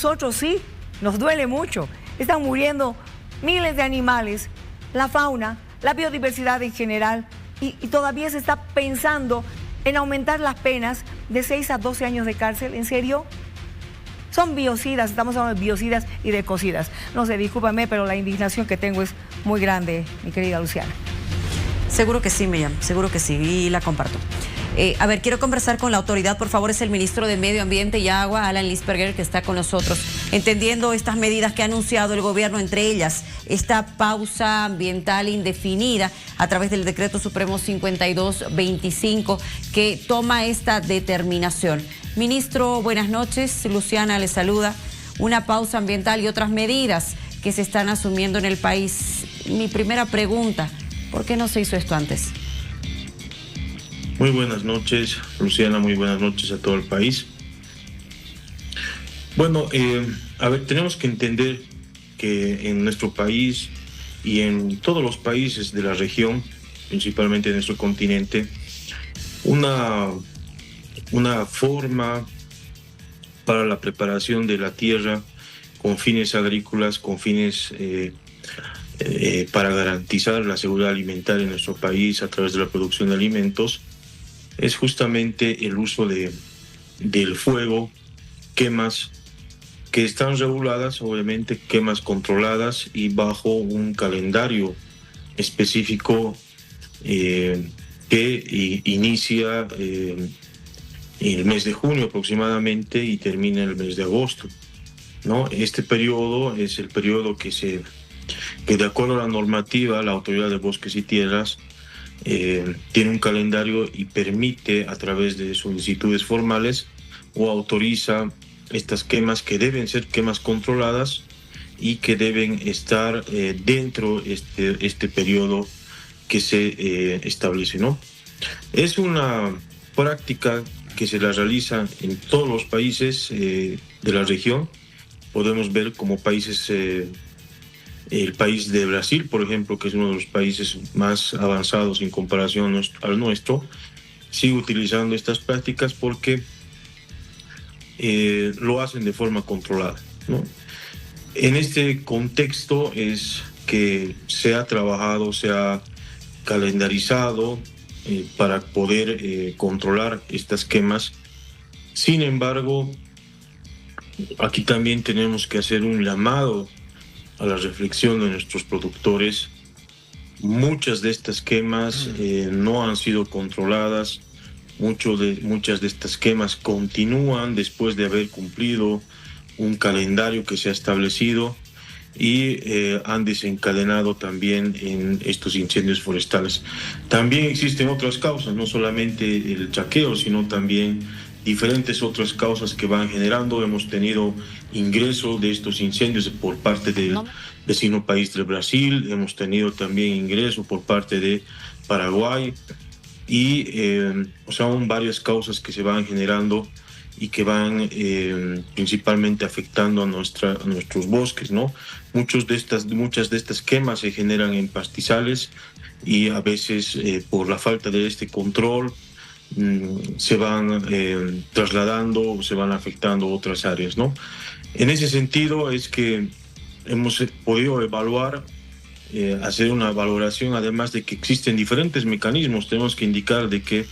nosotros sí, nos duele mucho. Están muriendo miles de animales, la fauna, la biodiversidad en general, y todavía se está pensando en aumentar las penas de 6 a 12 años de cárcel. ¿En serio? Son biocidas, estamos hablando de biocidas y de ecocidas. No sé, discúlpame, pero la indignación que tengo es muy grande, mi querida Luciana. Seguro que sí, Miriam, seguro que sí, y la comparto. A ver, quiero conversar con la autoridad, por favor, es el ministro de Medio Ambiente y Agua, Alan Lisperger, que está con nosotros, entendiendo estas medidas que ha anunciado el gobierno, entre ellas esta pausa ambiental indefinida a través del Decreto Supremo 5225, que toma esta determinación. Ministro, buenas noches, Luciana le saluda. Una pausa ambiental y otras medidas que se están asumiendo en el país. Mi primera pregunta, ¿por qué no se hizo esto antes? Muy buenas noches, Luciana, muy buenas noches a todo el país. Bueno, tenemos que entender que en nuestro país y en todos los países de la región, principalmente en nuestro continente, una forma para la preparación de la tierra con fines agrícolas, con fines para garantizar la seguridad alimentaria en nuestro país a través de la producción de alimentos, es justamente el uso del fuego, quemas que están reguladas, obviamente quemas controladas y bajo un calendario específico que inicia el mes de junio aproximadamente y termina el mes de agosto, ¿no? Este periodo es el periodo que de acuerdo a la normativa, la Autoridad de Bosques y Tierras tiene un calendario y permite a través de solicitudes formales o autoriza estas quemas que deben ser quemas controladas y que deben estar dentro de este periodo que se establece, ¿no? Es una práctica que se la realiza en todos los países de la región. Podemos ver como países, el país de Brasil, por ejemplo, que es uno de los países más avanzados en comparación al nuestro, sigue utilizando estas prácticas porque lo hacen de forma controlada, ¿no? En este contexto es que se ha trabajado, se ha calendarizado para poder controlar estas quemas. Sin embargo, aquí también tenemos que hacer un llamado a la reflexión de nuestros productores. Muchas de estas quemas no han sido controladas. Muchas de estas quemas continúan después de haber cumplido un calendario que se ha establecido y han desencadenado también en estos incendios forestales. También existen otras causas, no solamente el chaqueo, sino también diferentes otras causas que van generando. Hemos tenido ingreso de estos incendios por parte del vecino país de Brasil, hemos tenido también ingreso por parte de Paraguay y son varias causas que se van generando y que van principalmente afectando a nuestros bosques, ¿no? Muchas de estas quemas se generan en pastizales y a veces por la falta de este control se van trasladando o se van afectando otras áreas, ¿no? En ese sentido es que hemos podido evaluar, hacer una valoración, además de que existen diferentes mecanismos. Tenemos que indicar de que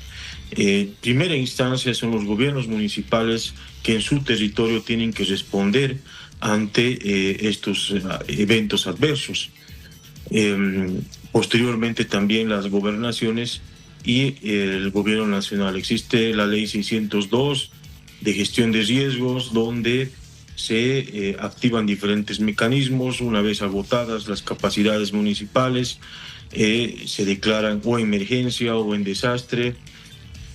primera instancia son los gobiernos municipales que en su territorio tienen que responder ante estos eventos adversos. Posteriormente también las gobernaciones y el gobierno nacional. Existe la ley 602 de gestión de riesgos, donde se activan diferentes mecanismos. Una vez agotadas las capacidades municipales, se declaran o emergencia o en desastre,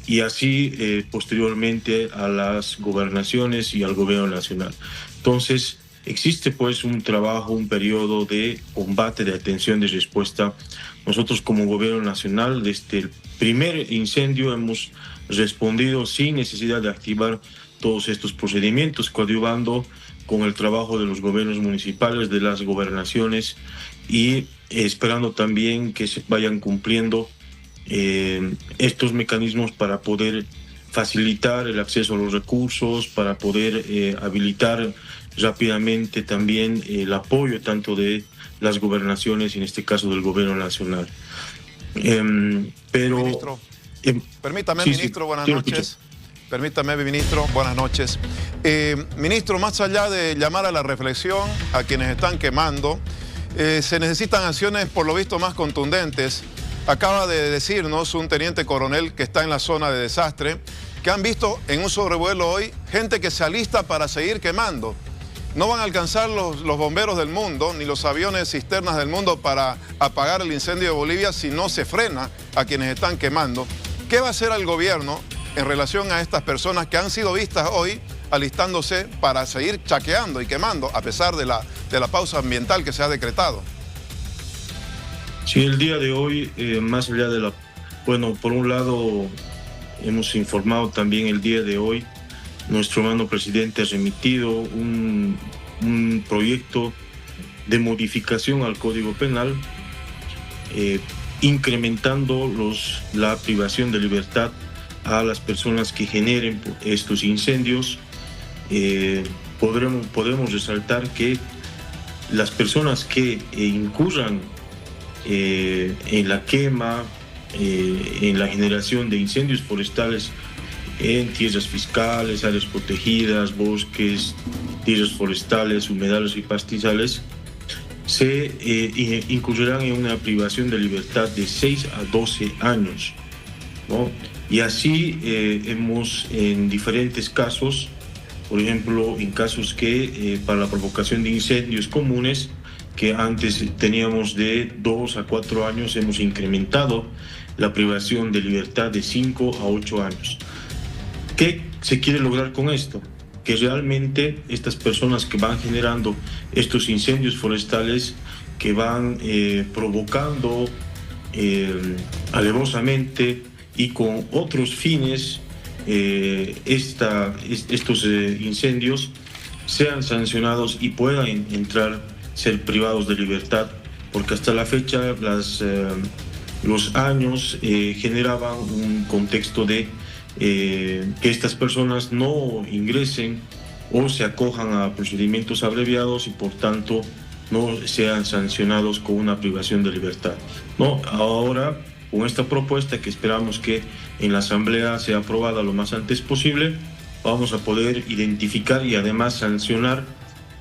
y así posteriormente a las gobernaciones y al gobierno nacional. Entonces, existe pues un trabajo, un periodo de combate, de atención, de respuesta. Nosotros como gobierno nacional, desde el primer incendio hemos respondido sin necesidad de activar todos estos procedimientos, coadyuvando con el trabajo de los gobiernos municipales, de las gobernaciones, y esperando también que se vayan cumpliendo estos mecanismos para poder facilitar el acceso a los recursos, para poder habilitar rápidamente también el apoyo tanto de las gobernaciones, en este caso del gobierno nacional. Pero ministro, permítame, sí, ministro, sí, buenas sí, noches. Permítame, ministro, buenas noches. Ministro, más allá de llamar a la reflexión a quienes están quemando, se necesitan acciones por lo visto más contundentes. Acaba de decirnos un teniente coronel que está en la zona de desastre que han visto en un sobrevuelo hoy gente que se alista para seguir quemando. No van a alcanzar los bomberos del mundo ni los aviones cisternas del mundo para apagar el incendio de Bolivia si no se frena a quienes están quemando. ¿Qué va a hacer el gobierno en relación a estas personas que han sido vistas hoy alistándose para seguir chaqueando y quemando a pesar de la pausa ambiental que se ha decretado? Sí, el día de hoy, más allá de la... Bueno, por un lado, hemos informado también el día de hoy, nuestro hermano presidente ha remitido un proyecto de modificación al Código Penal, incrementando la privación de libertad a las personas que generen estos incendios. Podemos resaltar que las personas que incurran en la quema, en la generación de incendios forestales en tierras fiscales, áreas protegidas, bosques, tierras forestales, humedales y pastizales, se incurrirán en una privación de libertad de 6 a 12 años, ¿no? Y así hemos en diferentes casos, por ejemplo, en casos que para la provocación de incendios comunes, que antes teníamos de 2 a 4 años, hemos incrementado la privación de libertad de 5 a 8 años. ¿Qué se quiere lograr con esto? Que realmente estas personas que van generando estos incendios forestales, que van provocando alevosamente y con otros fines estos incendios, sean sancionados y puedan ser privados de libertad, porque hasta la fecha los años generaban un contexto de que estas personas no ingresen o se acojan a procedimientos abreviados y por tanto no sean sancionados con una privación de libertad. No, ahora con esta propuesta que esperamos que en la Asamblea sea aprobada lo más antes posible, vamos a poder identificar y además sancionar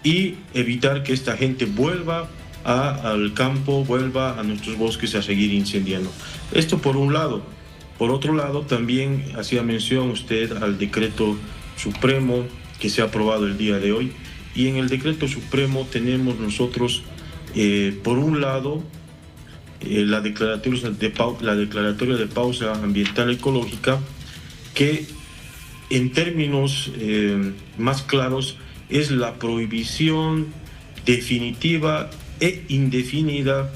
y evitar que esta gente vuelva al campo, vuelva a nuestros bosques a seguir incendiando. Esto por un lado. Por otro lado, también hacía mención usted al decreto supremo que se ha aprobado el día de hoy. Y en el decreto supremo tenemos nosotros, por un lado, la declaratoria de pausa ambiental ecológica, que en términos más claros es la prohibición definitiva e indefinida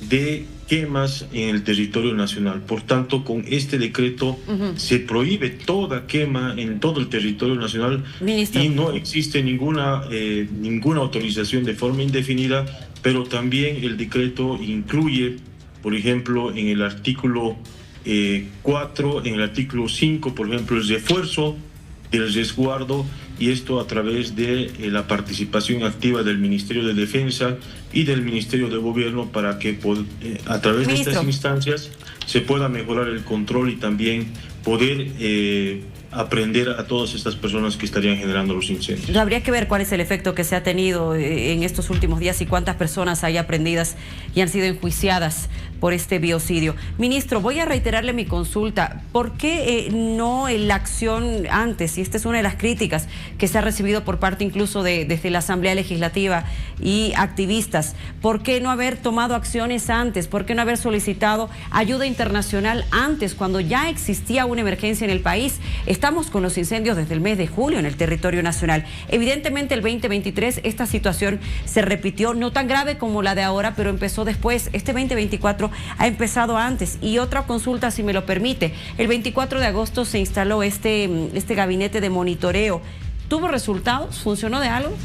de quemas en el territorio nacional. Por tanto, con este decreto se prohíbe toda quema en todo el territorio nacional. Ministro. Y no existe ninguna autorización de forma indefinida, pero también el decreto incluye, por ejemplo, en el artículo 4, en el artículo 5, por ejemplo, el refuerzo del resguardo, y esto a través de la participación activa del Ministerio de Defensa y del Ministerio de Gobierno, para que a través de estas instancias se pueda mejorar el control y también poder aprender a todas estas personas que estarían generando los incendios. Habría que ver cuál es el efecto que se ha tenido en estos últimos días y cuántas personas hay aprendidas y han sido enjuiciadas por este biocidio. Ministro, voy a reiterarle mi consulta. ¿Por qué no la acción antes? Y esta es una de las críticas que se ha recibido por parte incluso desde la Asamblea Legislativa y activistas. ¿Por qué no haber tomado acciones antes? ¿Por qué no haber solicitado ayuda internacional antes, cuando ya existía una emergencia en el país? Estamos con los incendios desde el mes de julio en el territorio nacional. Evidentemente el 2023 esta situación se repitió, no tan grave como la de ahora, pero empezó después. Este 2024 ha empezado antes. Y otra consulta, si me lo permite. El 24 de agosto se instaló este gabinete de monitoreo. ¿Tuvo resultados? ¿Funcionó de algo?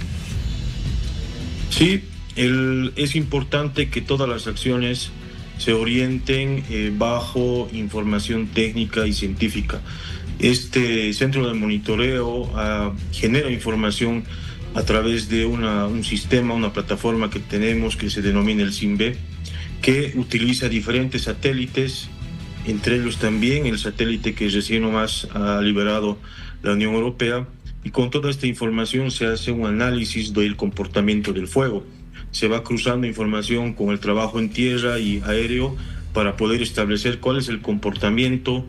Sí, es importante que todas las acciones se orienten bajo información técnica y científica. Este centro de monitoreo genera información a través de un sistema, una plataforma que tenemos que se denomina el SINB, que utiliza diferentes satélites, entre ellos también el satélite que recién nomás ha liberado la Unión Europea, y con toda esta información se hace un análisis del comportamiento del fuego. Se va cruzando información con el trabajo en tierra y aéreo para poder establecer cuál es el comportamiento,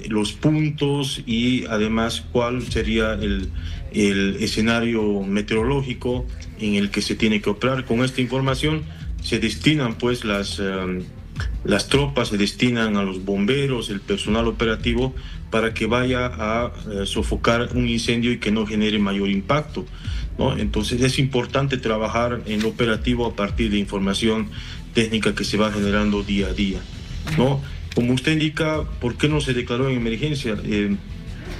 los puntos y además cuál sería el escenario meteorológico en el que se tiene que operar. Con esta información se destinan pues las tropas, se destinan a los bomberos, el personal operativo, para que vaya a sofocar un incendio y que no genere mayor impacto, ¿no? Entonces es importante trabajar en lo operativo a partir de información técnica que se va generando día a día, ¿no? Como usted indica, ¿por qué no se declaró en emergencia?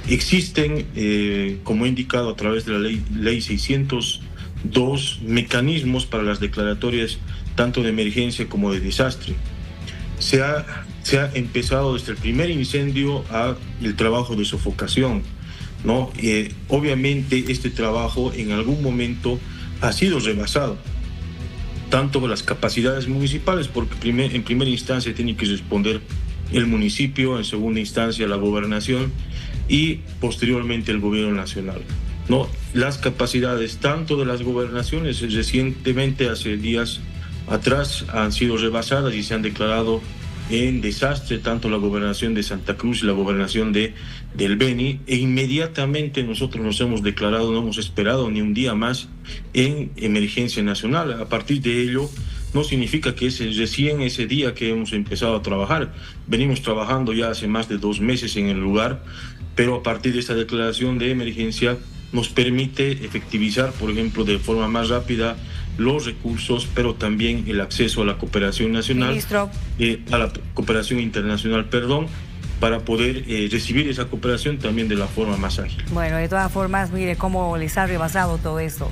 Existen, como he indicado a través de la ley 602, mecanismos para las declaratorias tanto de emergencia como de desastre. Se ha empezado desde el primer incendio a el trabajo de sofocación, ¿no? Obviamente este trabajo en algún momento ha sido rebasado, tanto por las capacidades municipales, porque en primera instancia tiene que responder el municipio, en segunda instancia la gobernación y posteriormente el gobierno nacional, ¿no? Las capacidades tanto de las gobernaciones recientemente, hace días atrás, han sido rebasadas y se han declarado en desastre tanto la gobernación de Santa Cruz y la gobernación del Beni, e inmediatamente nosotros nos hemos declarado, no hemos esperado ni un día más, en emergencia nacional. A partir de ello, no significa que es recién ese día que hemos empezado a trabajar. Venimos trabajando ya hace más de 2 meses en el lugar, pero a partir de esta declaración de emergencia nos permite efectivizar, por ejemplo, de forma más rápida los recursos, pero también el acceso a la cooperación nacional, a la cooperación internacional, para poder recibir esa cooperación también de la forma más ágil. Bueno, de todas formas, mire cómo les ha rebasado todo esto.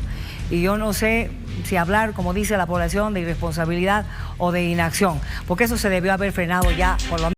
Y yo no sé si hablar, como dice la población, de irresponsabilidad o de inacción, porque eso se debió haber frenado ya por lo menos.